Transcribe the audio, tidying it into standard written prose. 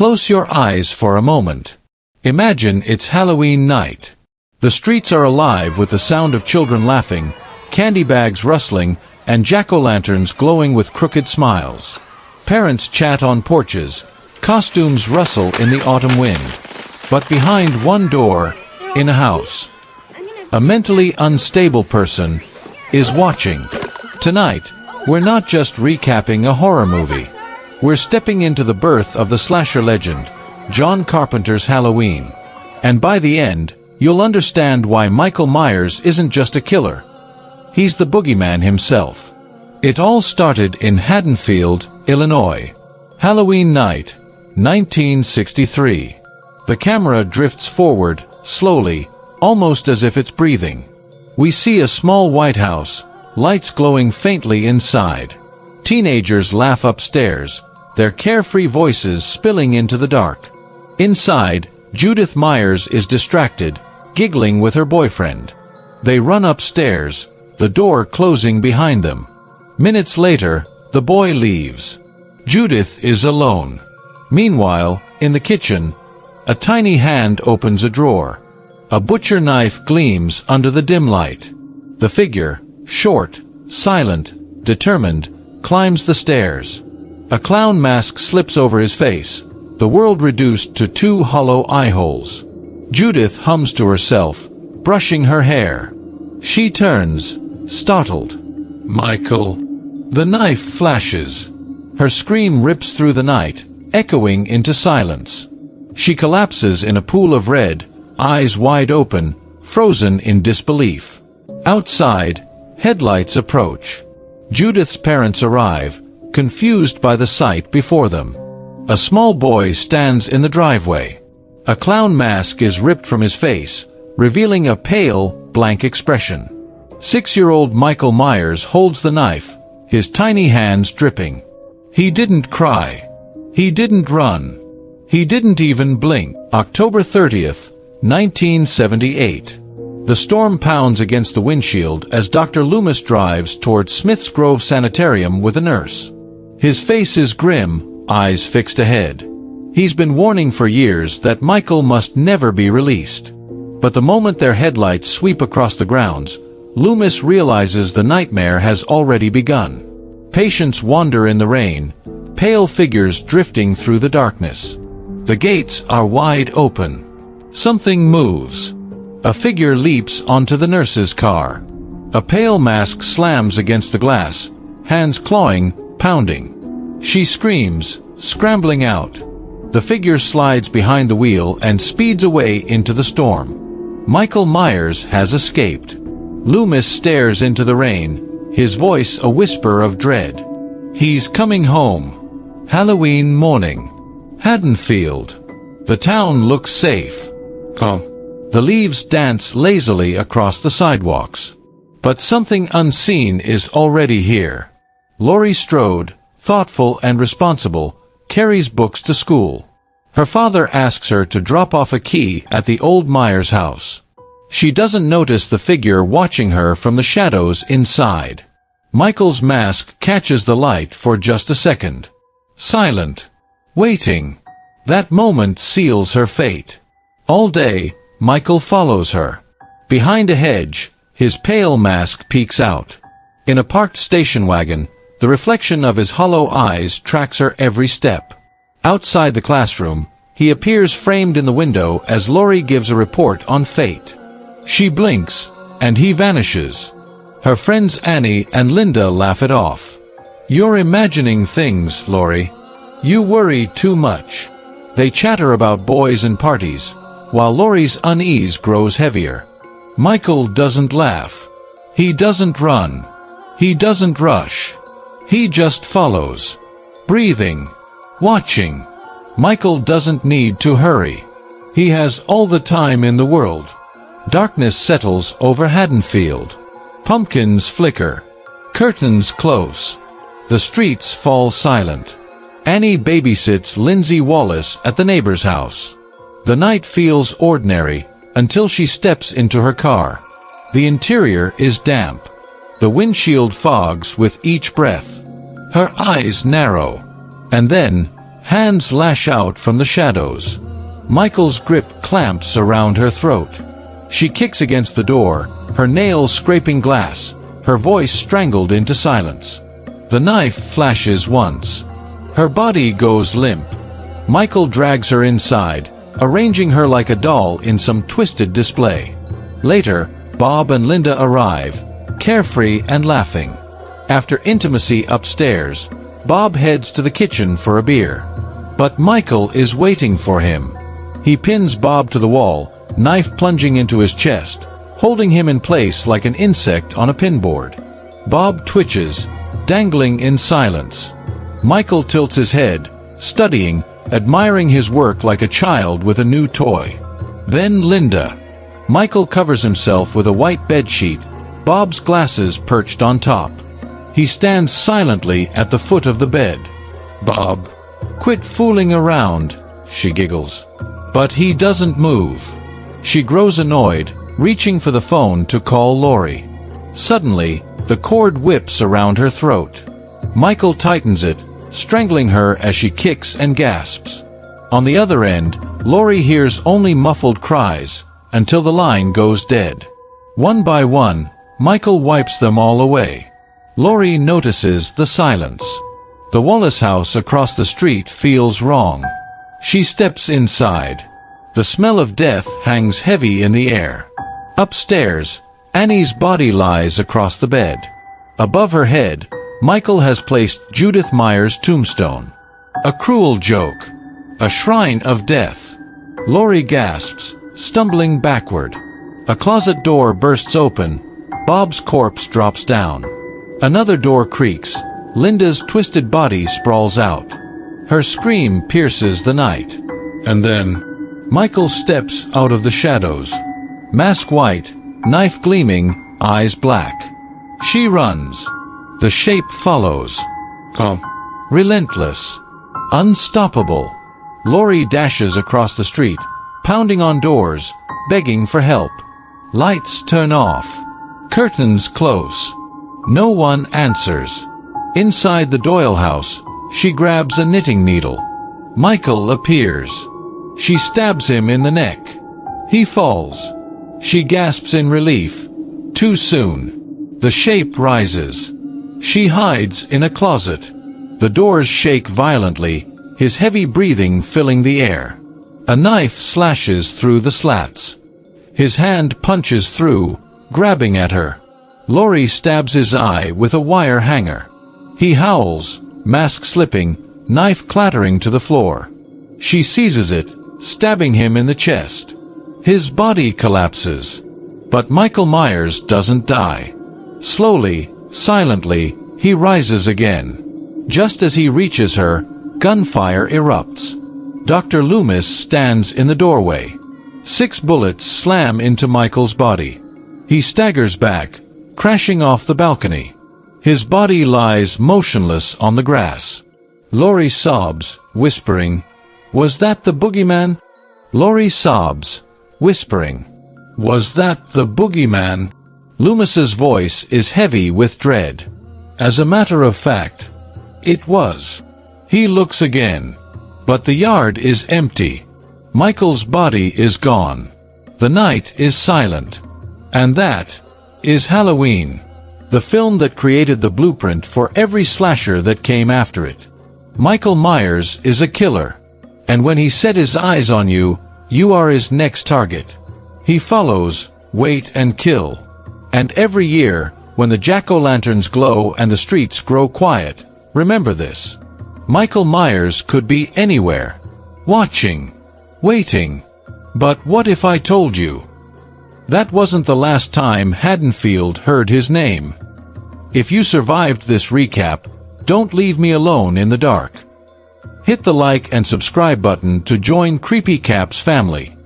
Close your eyes for a moment. Imagine it's Halloween night. The streets are alive with the sound of children laughing, candy bags rustling, and jack-o'-lanterns glowing with crooked smiles. Parents chat on porches, costumes rustle in the autumn wind. But behind one door, in a house, a mentally unstable person is watching. Tonight, we're not just recapping a horror movie. We're stepping into the birth of the slasher legend, John Carpenter's Halloween. And by the end, you'll understand why Michael Myers isn't just a killer. He's the boogeyman himself. It all started in Haddonfield, Illinois. Halloween night, 1963. The camera drifts forward, slowly, almost as if it's breathing. We see a small white house, lights glowing faintly inside. Teenagers laugh upstairs, their carefree voices spilling into the dark. Inside, Judith Myers is distracted, giggling with her boyfriend. They run upstairs, the door closing behind them. Minutes later, the boy leaves. Judith is alone. Meanwhile, in the kitchen, a tiny hand opens a drawer. A butcher knife gleams under the dim light. The figure, short, silent, determined, climbs the stairs. A clown mask slips over his face, the world reduced to 2 hollow eye holes. Judith hums to herself, brushing her hair. She turns, startled. "Michael." The knife flashes. Her scream rips through the night, echoing into silence. She collapses in a pool of red, eyes wide open, frozen in disbelief. Outside, headlights approach. Judith's parents arrive, confused by the sight before them. A small boy stands in the driveway. A clown mask is ripped from his face, revealing a pale, blank expression. 6-year-old Michael Myers holds the knife, his tiny hands dripping. He didn't cry. He didn't run. He didn't even blink. October 30th, 1978. The storm pounds against the windshield as Dr. Loomis drives toward Smith's Grove Sanitarium with a nurse. His face is grim, eyes fixed ahead. He's been warning for years that Michael must never be released. But the moment their headlights sweep across the grounds, Loomis realizes the nightmare has already begun. Patients wander in the rain, pale figures drifting through the darkness. The gates are wide open. Something moves. A figure leaps onto the nurse's car. A pale mask slams against the glass, hands clawing, pounding. She screams, scrambling out. The figure slides behind the wheel and speeds away into the storm. Michael Myers has escaped. Loomis stares into the rain, his voice a whisper of dread. He's coming home. Halloween morning. Haddonfield. The town looks safe. Calm. The leaves dance lazily across the sidewalks. But something unseen is already here. Laurie Strode, thoughtful and responsible, carries books to school. Her father asks her to drop off a key at the old Myers house. She doesn't notice the figure watching her from the shadows inside. Michael's mask catches the light for just a second. Silent. Waiting. That moment seals her fate. All day, Michael follows her. Behind a hedge, his pale mask peeks out. In a parked station wagon, the reflection of his hollow eyes tracks her every step. Outside the classroom, he appears framed in the window as Laurie gives a report on fate. She blinks, and he vanishes. Her friends Annie and Linda laugh it off. "You're imagining things, Laurie. You worry too much." They chatter about boys and parties, while Laurie's unease grows heavier. Michael doesn't laugh. He doesn't run. He doesn't rush. He just follows. Breathing. Watching. Michael doesn't need to hurry. He has all the time in the world. Darkness settles over Haddonfield. Pumpkins flicker. Curtains close. The streets fall silent. Annie babysits Lindsay Wallace at the neighbor's house. The night feels ordinary until she steps into her car. The interior is damp. The windshield fogs with each breath. Her eyes narrow. And then, Hands lash out from the shadows. Michael's grip clamps around her throat. She kicks against the door, her nails scraping glass, her voice strangled into silence. The knife flashes once. Her body goes limp. Michael drags her inside, arranging her like a doll in some twisted display. Later, Bob and Linda arrive, carefree and laughing. After intimacy upstairs, Bob heads to the kitchen for a beer. But Michael is waiting for him. He pins Bob to the wall, knife plunging into his chest, holding him in place like an insect on a pinboard. Bob twitches, dangling in silence. Michael tilts his head, studying, admiring his work like a child with a new toy. Then Linda. Michael covers himself with a white bedsheet, Bob's glasses perched on top. He stands silently at the foot of the bed. "Bob, quit fooling around," she giggles. But he doesn't move. She grows annoyed, reaching for the phone to call Lori. Suddenly, the cord whips around her throat. Michael tightens it, strangling her as she kicks and gasps. On the other end, Lori hears only muffled cries, until the line goes dead. One by one, Michael wipes them all away. Lori notices the silence. The Wallace house across the street feels wrong. She steps inside. The smell of death hangs heavy in the air. Upstairs, Annie's body lies across the bed. Above her head, Michael has placed Judith Meyer's tombstone. A cruel joke. A shrine of death. Lori gasps, stumbling backward. A closet door bursts open. Bob's corpse drops down. Another door creaks. Linda's twisted body sprawls out. Her scream pierces the night. And then, Michael steps out of the shadows. Mask white, knife gleaming, eyes black. She runs. The shape follows. Relentless. Unstoppable. Lori dashes across the street, pounding on doors, begging for help. Lights turn off. Curtains close. No one answers. Inside the Doyle house, she grabs a knitting needle. Michael appears. She stabs him in the neck. He falls. She gasps in relief. Too soon. The shape rises. She hides in a closet. The doors shake violently, his heavy breathing filling the air. A knife slashes through the slats. His hand punches through, grabbing at her. Lori stabs his eye with a wire hanger. He howls, mask slipping, knife clattering to the floor. She seizes it, stabbing him in the chest. His body collapses. But Michael Myers doesn't die. Slowly, silently, he rises again. Just as he reaches her, gunfire erupts. Dr. Loomis stands in the doorway. 6 bullets slam into Michael's body. He staggers back, crashing off the balcony. His body lies motionless on the grass. Lori sobs, whispering, "Was that the boogeyman?" Lori sobs, whispering, "Was that the boogeyman?" Loomis's voice is heavy with dread. As a matter of fact, it was. He looks again. But the yard is empty. Michael's body is gone. The night is silent. And that is Halloween, the film that created the blueprint for every slasher that came after it. Michael Myers is a killer. And when he set his eyes on you, you are his next target. He follows, wait and kill. And every year, when the jack-o'-lanterns glow and the streets grow quiet, remember this. Michael Myers could be anywhere. Watching. Waiting. But what if I told you? That wasn't the last time Haddonfield heard his name. If you survived this recap, don't leave me alone in the dark. Hit the like and subscribe button to join Creepy Cap's family.